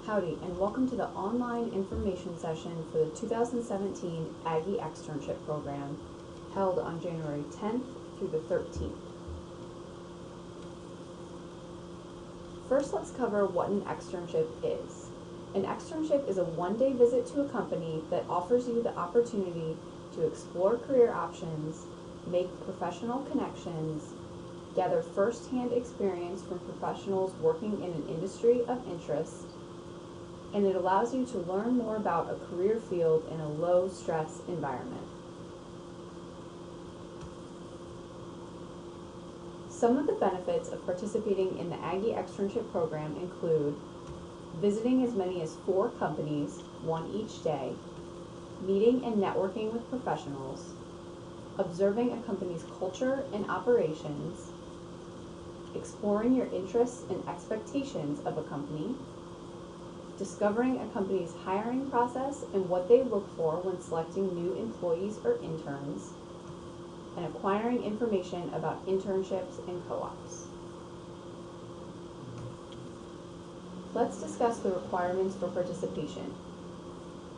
Howdy, and welcome to the online information session for the 2017 AggiExternship program held on January 10th through the 13th. First, let's cover what an externship is. An externship is a one-day visit to a company that offers you the opportunity to explore career options, make professional connections, gather first-hand experience from professionals working in an industry of interest, and it allows you to learn more about a career field in a low-stress environment. Some of the benefits of participating in the AggiExternship program include visiting as many as 4 companies, one each day, meeting and networking with professionals, observing a company's culture and operations, exploring your interests and expectations of a company, discovering a company's hiring process and what they look for when selecting new employees or interns, and acquiring information about internships and co-ops. Let's discuss the requirements for participation.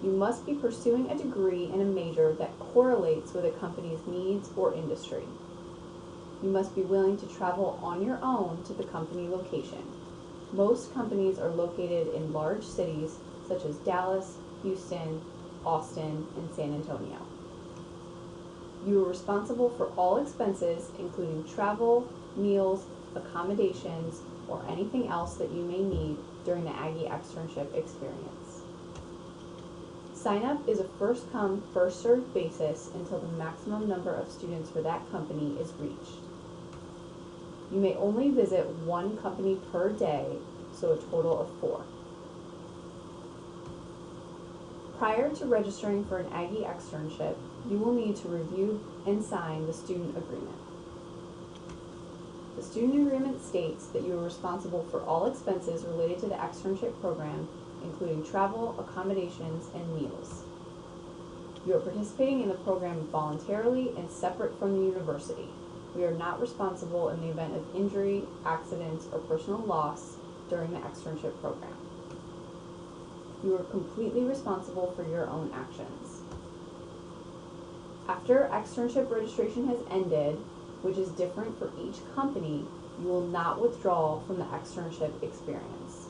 You must be pursuing a degree in a major that correlates with a company's needs or industry. You must be willing to travel on your own to the company location. Most companies are located in large cities such as Dallas, Houston, Austin, and San Antonio. You are responsible for all expenses, including travel, meals, accommodations, or anything else that you may need during the AggiExternship experience. Sign up is a first-come, first-served basis until the maximum number of students for that company is reached. You may only visit one company per day, so a total of 4. Prior to registering for an AggiExternship, you will need to review and sign the student agreement. The student agreement states that you are responsible for all expenses related to the externship program, including travel, accommodations, and meals. You are participating in the program voluntarily and separate from the university. We are not responsible in the event of injury, accidents, or personal loss during the externship program. You are completely responsible for your own actions. After externship registration has ended, which is different for each company, you will not withdraw from the externship experience.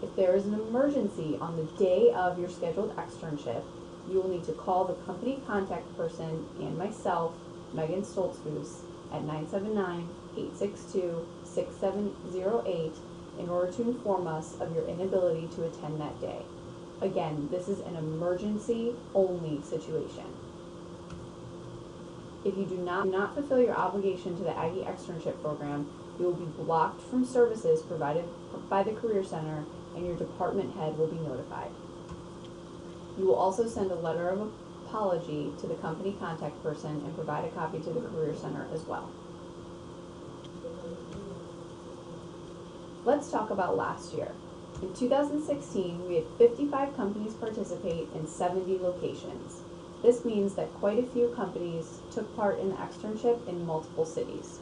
If there is an emergency on the day of your scheduled externship, you will need to call the company contact person and myself, Megan Stoltzfus, at 979-862-6708 in order to inform us of your inability to attend that day. Again, this is an emergency-only situation. If you do not fulfill your obligation to the AggiExternship program, you will be blocked from services provided by the Career Center, and your department head will be notified. You will also send a letter of apology to the company contact person and provide a copy to the Career Center as well. Let's talk about last year. In 2016, we had 55 companies participate in 70 locations. This means that quite a few companies took part in the externship in multiple cities.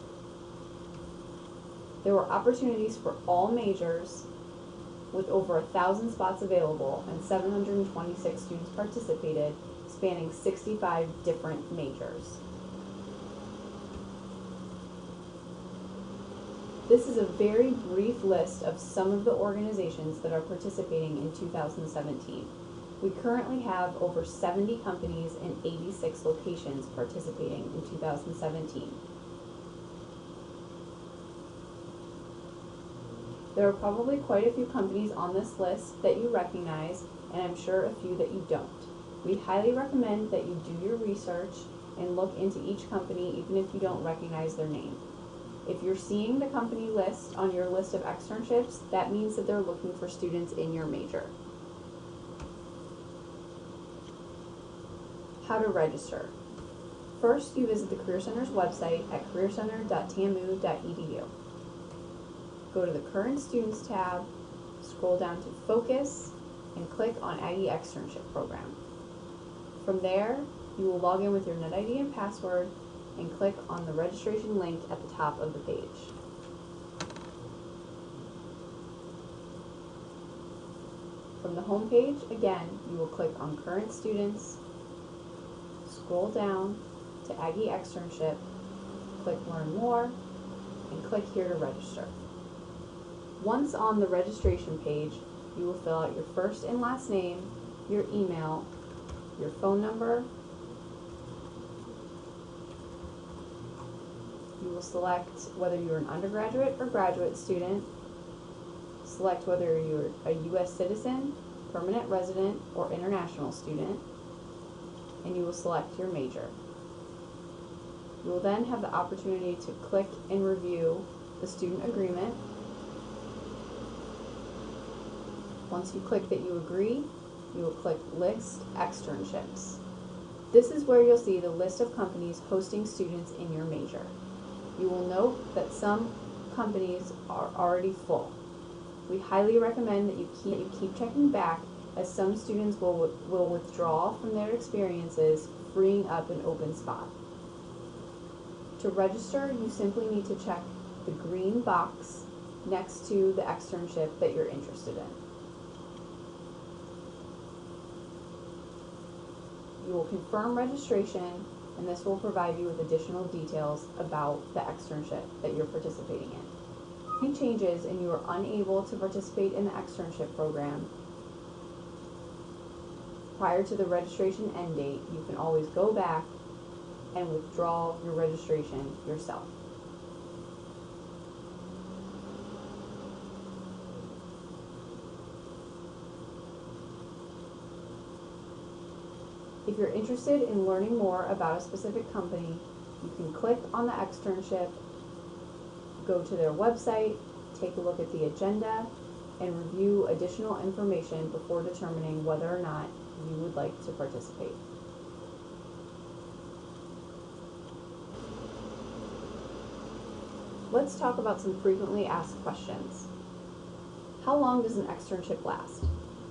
There were opportunities for all majors, with over 1,000 spots available, and 726 students participated, spanning 65 different majors. This is a very brief list of some of the organizations that are participating in 2017. We currently have over 70 companies in 86 locations participating in 2017. There are probably quite a few companies on this list that you recognize, and I'm sure a few that you don't. We highly recommend that you do your research and look into each company even if you don't recognize their name. If you're seeing the company list on your list of externships, that means that they're looking for students in your major. How to register. First, you visit the Career Center's website at careercenter.tamu.edu. Go to the Current Students tab, scroll down to Focus, and click on AggiExternship Program. From there, you will log in with your NetID and password and click on the registration link at the top of the page. From the home page, again, you will click on Current Students, scroll down to AggiExternship, click Learn More, and click here to register. Once on the registration page, you will fill out your first and last name, your email, your phone number. You will select whether you're an undergraduate or graduate student, select whether you're a U.S. citizen, permanent resident, or international student, and you will select your major. You will then have the opportunity to click and review the student agreement. Once you click that you agree, you will click List Externships. This is where you'll see the list of companies hosting students in your major. You will note that some companies are already full. We highly recommend that you keep checking back, as some students will withdraw from their experiences, freeing up an open spot. To register, you simply need to check the green box next to the externship that you're interested in. You will confirm registration, and this will provide you with additional details about the externship that you're participating in. If any changes and you are unable to participate in the externship program prior to the registration end date, you can always go back and withdraw your registration yourself. If you're interested in learning more about a specific company, you can click on the externship, go to their website, take a look at the agenda, and review additional information before determining whether or not you would like to participate. Let's talk about some frequently asked questions. How long does an externship last?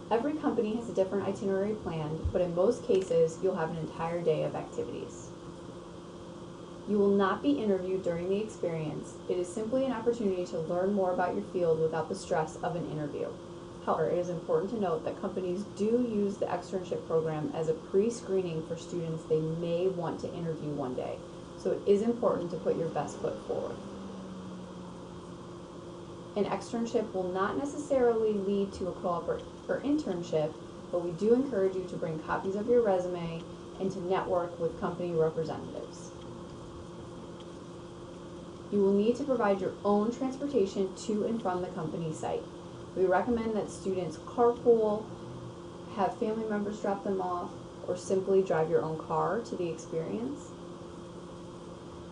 Every company has a different itinerary planned, but in most cases, you'll have an entire day of activities. You will not be interviewed during the experience. It is simply an opportunity to learn more about your field without the stress of an interview. However, it is important to note that companies do use the externship program as a pre-screening for students they may want to interview one day, so it is important to put your best foot forward. An externship will not necessarily lead to a co-op or internship, but we do encourage you to bring copies of your resume and to network with company representatives. You will need to provide your own transportation to and from the company site. We recommend that students carpool, have family members drop them off, or simply drive your own car to the experience.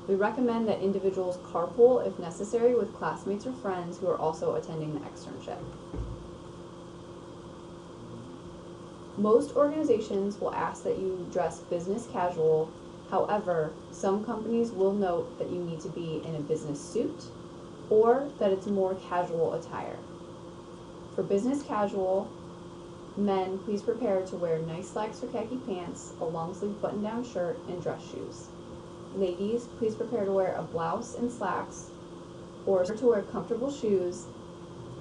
We recommend that individuals carpool if necessary with classmates or friends who are also attending the externship. Most organizations will ask that you dress business casual. However, some companies will note that you need to be in a business suit or that it's more casual attire. For business casual, men, please prepare to wear nice slacks or khaki pants, a long sleeve button down shirt, and dress shoes. Ladies, please prepare to wear a blouse and slacks, or to wear comfortable shoes,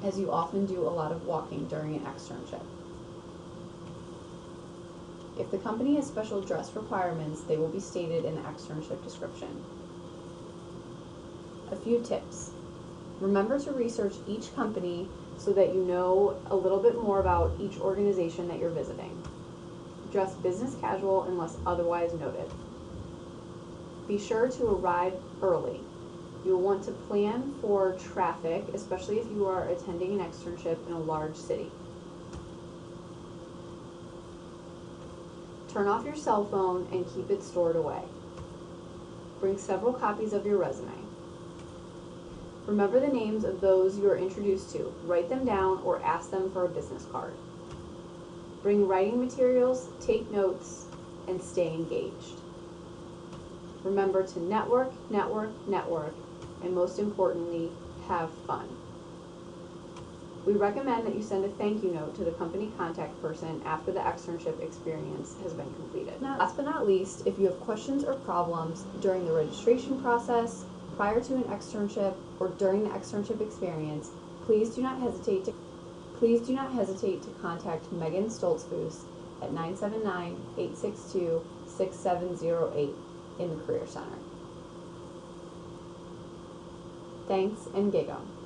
as you often do a lot of walking during an externship. If the company has special dress requirements, they will be stated in the externship description. A few tips. Remember to research each company so that you know a little bit more about each organization that you're visiting. Dress business casual unless otherwise noted. Be sure to arrive early. You will want to plan for traffic, especially if you are attending an externship in a large city. Turn off your cell phone and keep it stored away. Bring several copies of your resume. Remember the names of those you are introduced to. Write them down or ask them for a business card. Bring writing materials, take notes, and stay engaged. Remember to network, network, network, and most importantly, have fun. We recommend that you send a thank you note to the company contact person after the externship experience has been completed. Last but not least, if you have questions or problems during the registration process, prior to an externship, or during the externship experience, please do not hesitate to please do not hesitate to contact Megan Stoltzfus at 979-862-6708 in the Career Center. Thanks, and gig 'em.